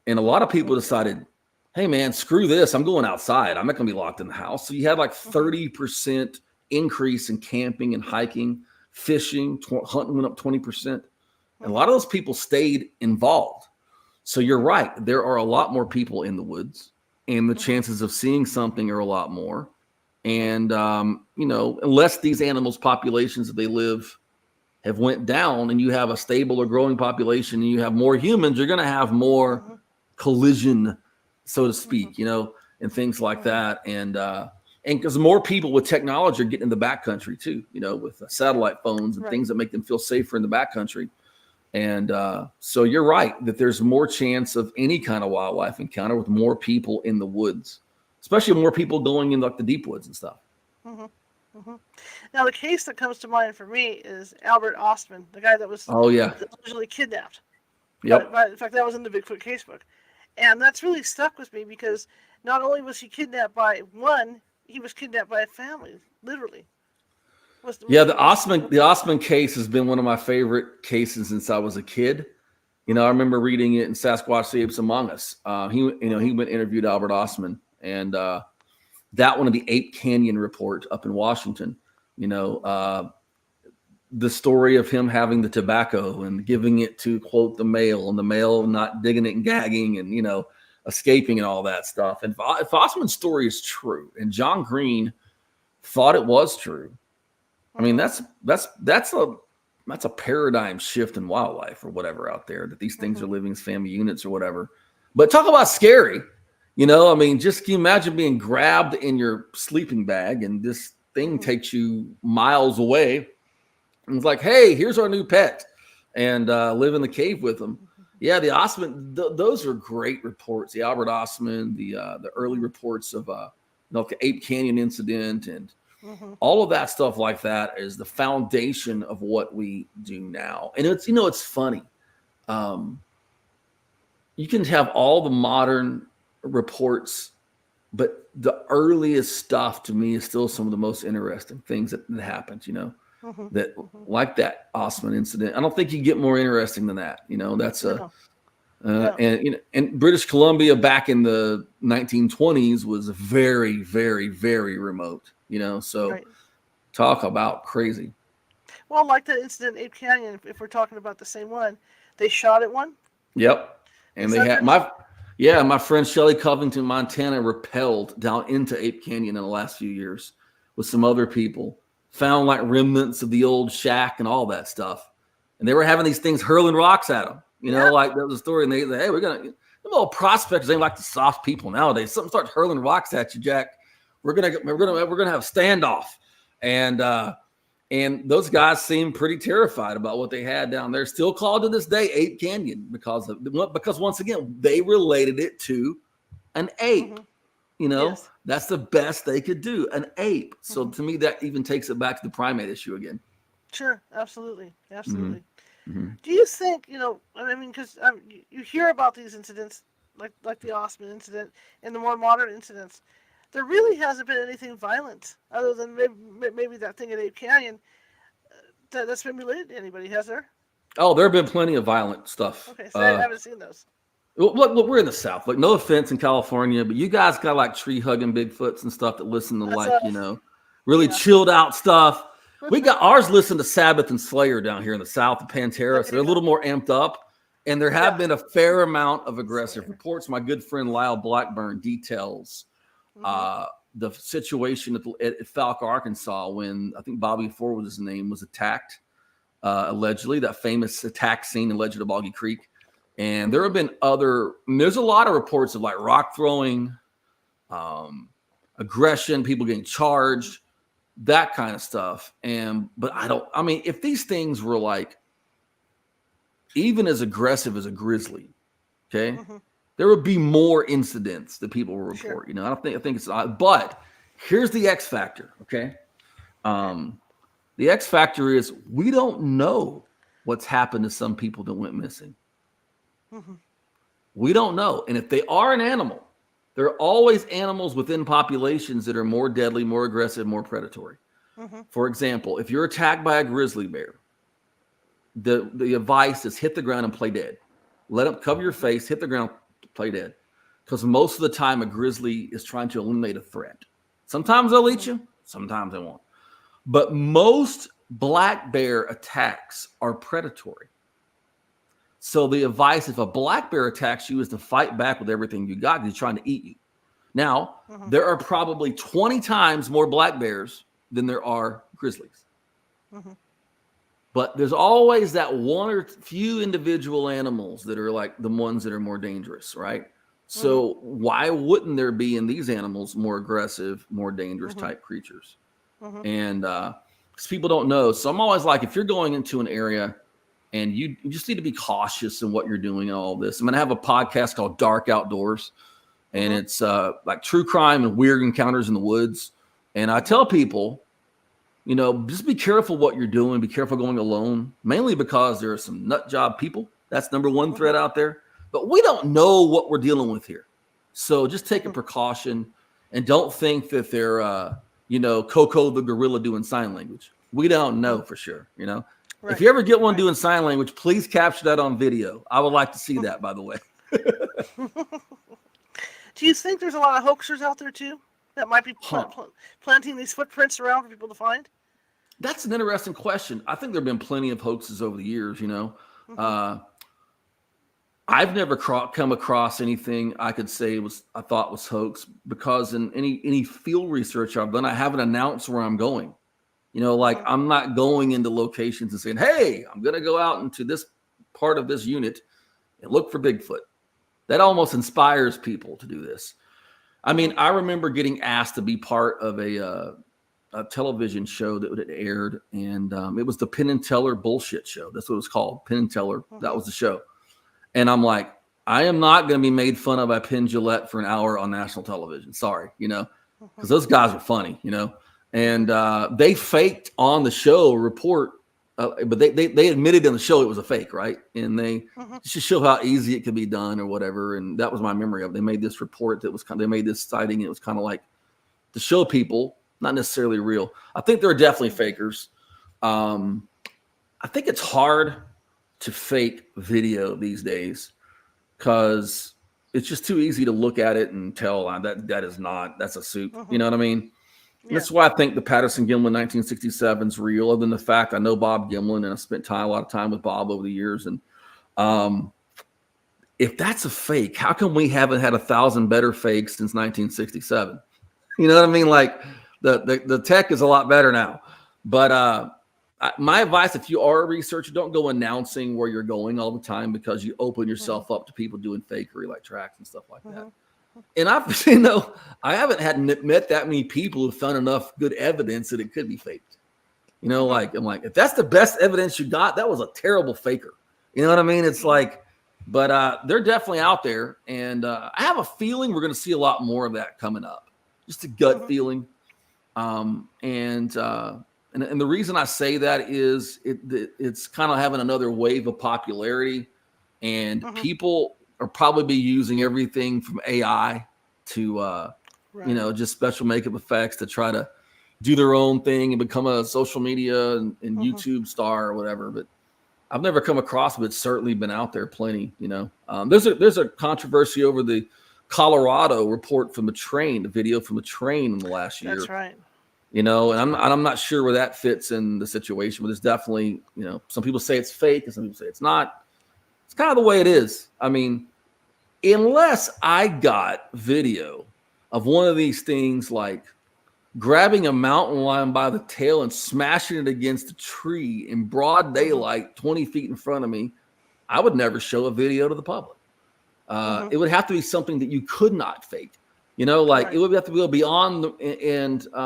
And a lot of people decided, hey, man, screw this. I'm going outside. I'm not going to be locked in the house. So you had like 30% increase in camping and hiking, fishing, hunting went up 20%. And a lot of those people stayed involved. So you're right. There are a lot more people in the woods, and the chances of seeing something are a lot more. And, unless these animals' populations that they live have went down and you have a stable or growing population and you have more humans, you're going to have more collision, so to speak, and things like that. And because more people with technology are getting in the backcountry too, with satellite phones and things that make them feel safer in the backcountry. And so you're right that there's more chance of any kind of wildlife encounter with more people in the woods. Especially more people going in like the deep woods and stuff. Now, the case that comes to mind for me is Albert Ostman, the guy that was originally kidnapped. Yep. In fact, that was in the Bigfoot casebook. And that's really stuck with me because not only was he kidnapped by one, he was kidnapped by a family, literally. The Ostman case has been one of my favorite cases since I was a kid. I remember reading it in Sasquatch, the Apes Among Us. He went and interviewed Albert Ostman. And that one of the Ape Canyon report up in Washington, the story of him having the tobacco and giving it to, quote, the male, and the male not digging it and gagging and, escaping and all that stuff. And if Ostman's story is true and John Green thought it was true, I mean, that's a paradigm shift in wildlife or whatever out there, that these things are living as family units or whatever. But talk about scary. You know, I mean, just can you imagine being grabbed in your sleeping bag and this thing takes you miles away and it's like, hey, here's our new pet, and live in the cave with them. Yeah, the Osman, those are great reports. The Albert Osman, the early reports of the Ape Canyon incident, and all of that stuff like that is the foundation of what we do now. And it's, it's funny. You can have all the modern reports, but the earliest stuff to me is still some of the most interesting things that happened, that like that Osman incident. I don't think you get more interesting than that. That's and British Columbia back in the 1920s was very, very, very remote, so Right. talk about crazy. Well, like the incident in Ape Canyon, if we're talking about the same one, they shot at one. Yep. And they had my friend Shelly Covington, Montana, rappelled down into Ape Canyon in the last few years with some other people, found like remnants of the old shack and all that stuff. And they were having these things hurling rocks at them, like that was a story. And they said, hey, we're going to, the little prospectors ain't like the soft people nowadays. Something starts hurling rocks at you, Jack. We're going to have a standoff. And those guys seem pretty terrified about what they had down there. Still called to this day Ape Canyon because once again, they related it to an ape. Yes. That's the best they could do, an ape. So to me, that even takes it back to the primate issue again. Sure, absolutely. Do you think, because you hear about these incidents, like the Osman incident and the more modern incidents, there really hasn't been anything violent other than maybe that thing at Ape Canyon that's been related to anybody, has there? Oh, there have been plenty of violent stuff. Okay, so I haven't seen those. Look, we're in the South. Like, no offense in California, but you guys got like tree hugging Bigfoots and stuff that listen to really chilled out stuff. We got ours listen to Sabbath and Slayer down here in the South, the Pantera. So they're a little more amped up. And there have been a fair amount of aggressive reports. My good friend Lyle Blackburn details the situation at Falk, Arkansas, when I think Bobby Ford was his name, was attacked, allegedly, that famous attack scene alleged at Boggy Creek. And there have been there's a lot of reports of like rock throwing, aggression, people getting charged, that kind of stuff. But if these things were like even as aggressive as a grizzly, okay, there would be more incidents that people will report. Sure. I think it's odd. But here's the X factor, okay? The X factor is we don't know what's happened to some people that went missing. We don't know. And if they are an animal, there are always animals within populations that are more deadly, more aggressive, more predatory. For example, if you're attacked by a grizzly bear, the advice is hit the ground and play dead. Let them cover your face, hit the ground, play dead. Because most of the time a grizzly is trying to eliminate a threat. Sometimes they'll eat you, sometimes they won't. But most black bear attacks are predatory. So the advice, if a black bear attacks you, is to fight back with everything you got because he's trying to eat you. Now, there are probably 20 times more black bears than there are grizzlies. But there's always that one or few individual animals that are like the ones that are more dangerous, right? So why wouldn't there be in these animals more aggressive, more dangerous type creatures? And because people don't know. So I'm always like, if you're going into an area and you just need to be cautious in what you're doing and all this. I'm going to have a podcast called Dark Outdoors. And it's like true crime and weird encounters in the woods. And I tell people, just be careful what you're doing. Be careful going alone, mainly because there are some nut job people. That's number one threat out there. But we don't know what we're dealing with here. So just take a precaution and don't think that they're, Coco the gorilla doing sign language. We don't know for sure, Right. If you ever get one doing sign language, please capture that on video. I would like to see that, by the way. Do you think there's a lot of hoaxers out there too that might be planting these footprints around for people to find? That's an interesting question. I think there have been plenty of hoaxes over the years, I've never come across anything I could say I thought was hoax, because in any field research I've done, I haven't announced where I'm going. I'm not going into locations and saying, hey, I'm going to go out into this part of this unit and look for Bigfoot. That almost inspires people to do this. I mean, I remember getting asked to be part of a television show that had aired, and it was the Penn and Teller bullshit show. That's what it was called, Penn and Teller. That was the show. And I'm like, I am not going to be made fun of by Penn Jillette for an hour on national television. Sorry, because those guys are funny, And they faked on the show a report, but they admitted in the show it was a fake, right? And they just show how easy it could be done or whatever. And that was my memory of it. They made this report that was they made this sighting. And it was kind of like to show people, not necessarily real. I think there are definitely fakers. I think it's hard to fake video these days because it's just too easy to look at it and tell that's a suit. You know what I mean? Yeah. That's why I think the Patterson Gimlin 1967 is real, other than the fact I know Bob Gimlin and I spent a lot of time with Bob over the years. And if that's a fake, how come we haven't had 1,000 better fakes since 1967? You know what I mean? Like the tech is a lot better now. But my advice, if you are a researcher, don't go announcing where you're going all the time because you open yourself up to people doing fakery like tracks and stuff like that. And I haven't met that many people who found enough good evidence that it could be faked. I'm like, if that's the best evidence you got, that was a terrible faker. You know what I mean? It's like, but they're definitely out there. And I have a feeling we're going to see a lot more of that coming up. Just a gut feeling. And the reason I say that is it's kind of having another wave of popularity, and people are probably be using everything from AI to just special makeup effects to try to do their own thing and become a social media and YouTube star or whatever. But I've never come across it, but it's certainly been out there plenty. There's a controversy over the Colorado report from the video from the train in the last year. That's right. And I'm not sure where that fits in the situation, but there's definitely, some people say it's fake and some people say it's not. It's kind of the way it is. I mean, unless I got video of one of these things like grabbing a mountain lion by the tail and smashing it against a tree in broad daylight, 20 feet in front of me, I would never show a video to the public. It would have to be something that you could not fake. It would have to go beyond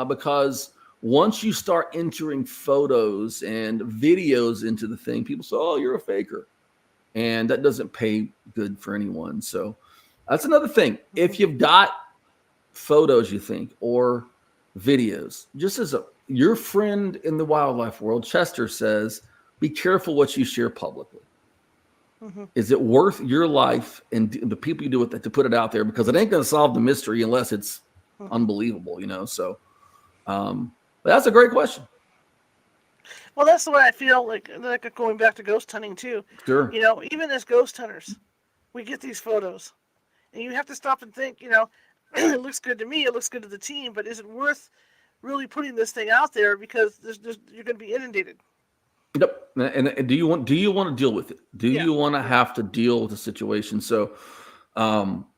because once you start entering photos and videos into the thing, people say, "Oh, you're a faker," and that doesn't pay good for anyone. So that's another thing. If you've got photos, you think, or videos, just as your friend in the wildlife world, Chester says, be careful what you share publicly. Is it worth your life and the people you do with it to put it out there? Because it ain't going to solve the mystery unless it's unbelievable, So that's a great question. Well, that's the way I feel like going back to ghost hunting too. Sure. Even as ghost hunters, we get these photos and you have to stop and think, it looks good to me, it looks good to the team, but is it worth really putting this thing out there because you're going to be inundated? Yep. And do you want to deal with it? Do you want to have to deal with the situation? So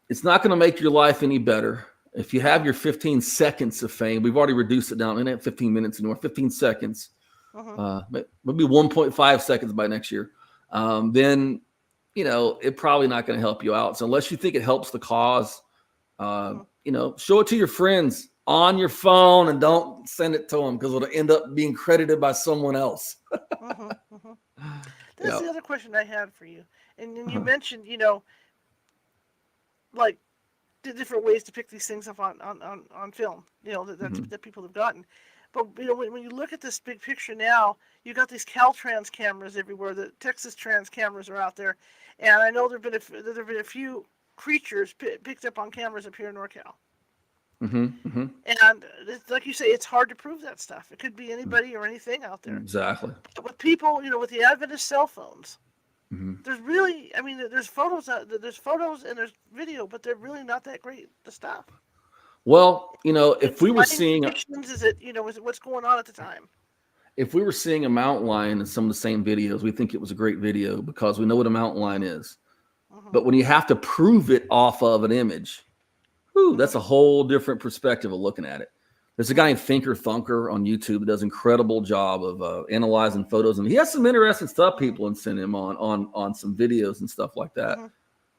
it's not going to make your life any better. If you have your 15 seconds of fame, we've already reduced it down. It ain't 15 minutes anymore, 15 seconds. Maybe 1.5 seconds by next year. Then, it's probably not going to help you out. So unless you think it helps the cause, show it to your friends on your phone and don't send it to them because it'll end up being credited by someone else. That's the other question I had for you. And then you mentioned, like the different ways to pick these things up on film, that people have gotten. But, when you look at this big picture now, you got these Caltrans cameras everywhere. The Texas Trans cameras are out there. And I know there have been a few creatures picked up on cameras up here in NorCal. And like you say, it's hard to prove that stuff. It could be anybody or anything out there. Exactly. But with people, with the advent of cell phones, there's really, there's photos and there's video, but they're really not that great, the stuff. Well, if we were seeing, is it what's going on at the time? If we were seeing a mountain lion in some of the same videos, we think it was a great video because we know what a mountain lion is. But when you have to prove it off of an image, that's a whole different perspective of looking at it. There's a guy named Thinker Thunker on YouTube that does an incredible job of analyzing photos, and he has some interesting stuff people and send him on some videos and stuff like that.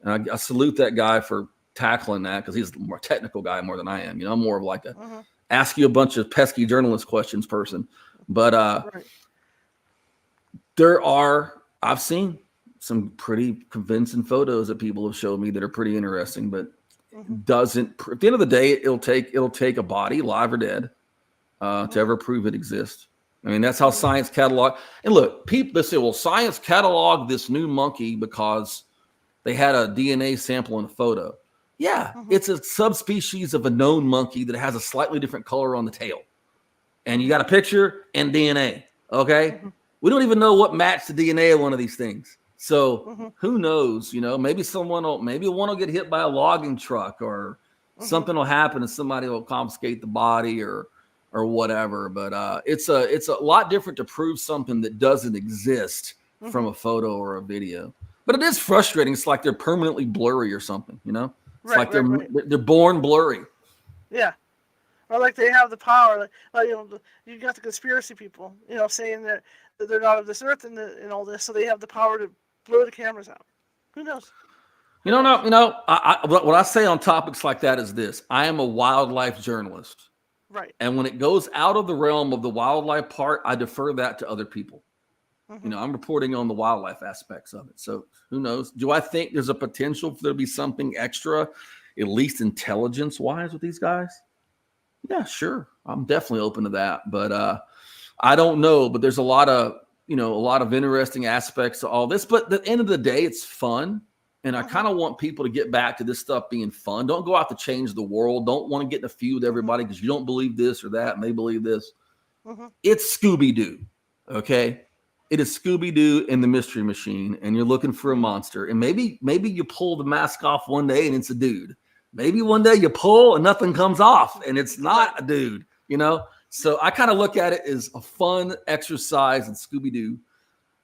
And I salute that guy for tackling that because he's the more technical guy more than I am. I'm more of like a Mhm. ask you a bunch of pesky journalist questions person. But Right. I've seen some pretty convincing photos that people have showed me that are pretty interesting, but Mhm. at the end of the day, it'll take a body, live or dead, to ever prove it exists. I mean, that's how science catalog. And look, people they say, well, science cataloged this new monkey because they had a DNA sample in a photo. Yeah, Mhm. it's a subspecies of a known monkey that has a slightly different color on the tail. And you Mhm. got a picture and DNA. Okay. Mhm. We don't even know what matched the DNA of one of these things. So Mhm. who knows? Maybe one will get hit by a logging truck or Mhm. something will happen and somebody will confiscate the body or whatever. But it's a lot different to prove something that doesn't exist from Mhm. a photo or a video. But it is frustrating. It's like they're permanently blurry or something, It's Right. like Right. Right. they're born blurry. Yeah. Or like they have the power. Like you got the conspiracy people, saying that they're not of this earth and all this, so they have the power to blur the cameras out. Who knows? Who knows? What I say on topics like that is this: I am a wildlife journalist, Right. and when it goes out of the realm of the wildlife part, I defer that to other people. Mhm. I'm reporting on the wildlife aspects of it. So who knows? Do I think there's a potential for there to be something extra, at least intelligence-wise, with these guys? Yeah, sure. I'm definitely open to that, but I don't know. But there's a lot of interesting aspects to all this. But at the end of the day, it's fun. And I Mhm. kind of want people to get back to this stuff being fun. Don't go out to change the world. Don't want to get in a feud with Mhm. everybody because you don't believe this or that and they believe this. Mhm. It's Scooby-Doo, okay? It is Scooby-Doo and the Mystery Machine, and you're looking for a Mhm. monster. And maybe you pull the mask off one day and it's a dude. Maybe one day you pull and nothing comes off and it's not a dude. So I kind of look at it as a fun exercise in Scooby-Doo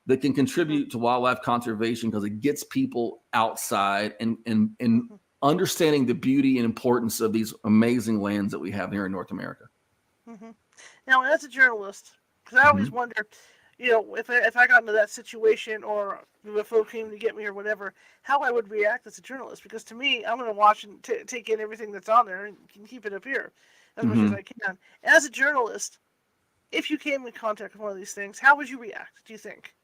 that can Mhm. contribute to wildlife conservation because it gets people outside and Mhm. understanding the beauty and importance of these amazing lands that we have here in North America. Mhm. Now, as a journalist, because I always Mhm. wonder, if I got into that situation or the UFO came to get me or whatever, how I would react as a journalist. Because to me, I'm going to watch and take in everything that's on there and can keep it up here as much as Mhm. I can. As a journalist, if you came in contact with one of these things, how would you react, do you think?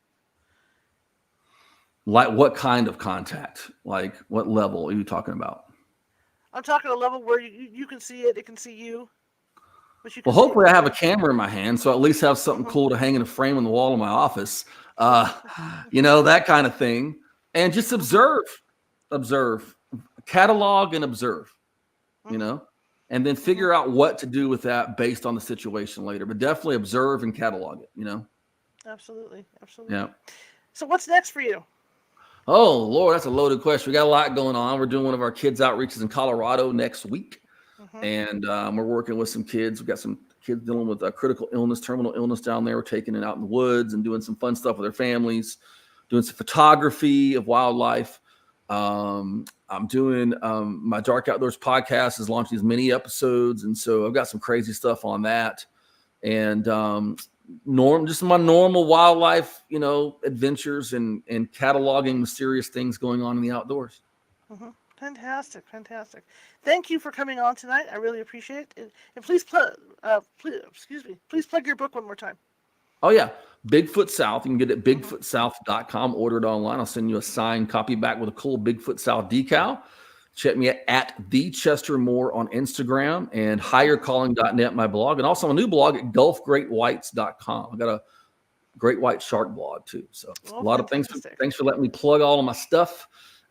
Like what kind of contact? Like what level are you talking about? I'm talking a level where you can see it can see you, but you Well, can see it hopefully I from have a there. camera in my hand, so I at least have something Hmm. cool to hang in a frame on the wall in my office. Uh, that kind of thing. And just Hmm. observe, catalog and observe, you Hmm. know, and then Hmm. figure out what to do with that based on the situation later. But definitely observe and catalog it. Absolutely, absolutely. Yeah. So what's next for you? Oh, Lord, that's a loaded question. We got a lot going on. We're doing one of our kids' outreaches in Colorado next week. Hmm. And we're working with some kids. We've got some kids dealing with critical illness, terminal illness down there. We're taking it out in the woods and doing some fun stuff with their families, doing some photography of wildlife. I'm doing my Dark Outdoors podcast is launching these mini episodes. And so I've got some crazy stuff on that. And just my normal wildlife, adventures and cataloging mysterious things going on in the outdoors. Hmm. Fantastic, fantastic. Thank you for coming on tonight. I really appreciate it. And please plug, excuse me, please plug your book one more time. Oh, yeah. Bigfoot South. You can get it at Hmm. bigfootsouth.com. Order it online. I'll send you a signed copy back with a cool Bigfoot South decal. Check me at the Chester Moore on Instagram and highercalling.net, my blog. And also a new blog at gulfgreatwhites.com. I got a great white shark blog too. So a Oh, lot of thanks fantastic. for letting me plug all of my stuff.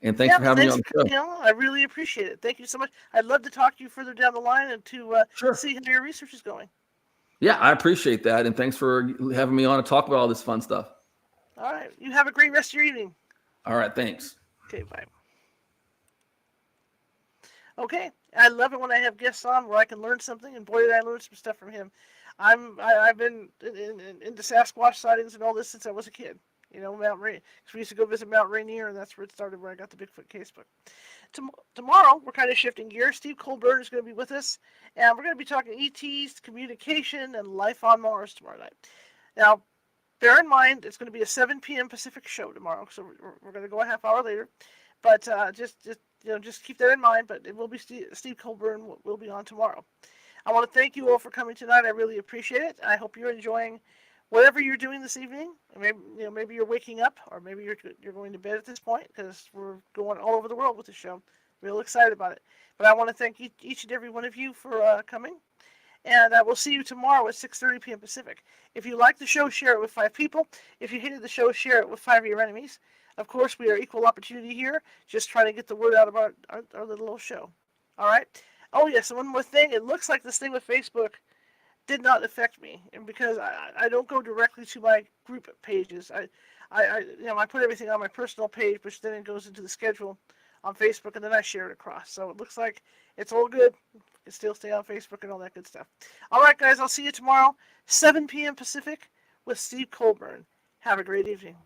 And thanks Yeah, for having me thanks on for the show. coming on. I really appreciate it. Thank you so much. I'd love to talk to you further down the line and to Sure. see how your research is going. Yeah, I appreciate that. And thanks for having me on to talk about all this fun stuff. All right. You have a great rest of your evening. All right. Thanks. Okay, bye. Okay, I love it when I have guests on where I can learn something, and boy, did I learn some stuff from him. I've been into Sasquatch sightings and all this since I was a kid. Mount Rainier. Because we used to go visit Mount Rainier, and that's where it started, where I got the Bigfoot casebook. Tomorrow, we're kind of shifting gears. Steve Colbert is going to be with us, and we're going to be talking ETs, communication, and life on Mars tomorrow night. Now, bear in mind, it's going to be a 7 p.m. Pacific show tomorrow, so we're going to go a half hour later. But just keep that in mind. But it will be Steve Colburn will be on tomorrow. I want to thank you all for coming tonight. I really appreciate it. I hope you're enjoying whatever you're doing this evening. Maybe you're waking up, or maybe you're going to bed at this point, because we're going all over the world with the show. Real excited about it. But I want to thank each and every one of you for coming. And we'll see you tomorrow at 6:30 p.m. Pacific. If you like the show, share it with 5 people. If you hated the show, share it with 5 of your enemies. Of course, we are equal opportunity here, just trying to get the word out of our little old show. All right? Oh, yes, and one more thing. It looks like this thing with Facebook did not affect me, and because I don't go directly to my group pages. I put everything on my personal page, which then it goes into the schedule on Facebook, and then I share it across. So it looks like it's all good. You can still stay on Facebook and all that good stuff. All right, guys, I'll see you tomorrow, 7 p.m. Pacific, with Steve Colburn. Have a great evening.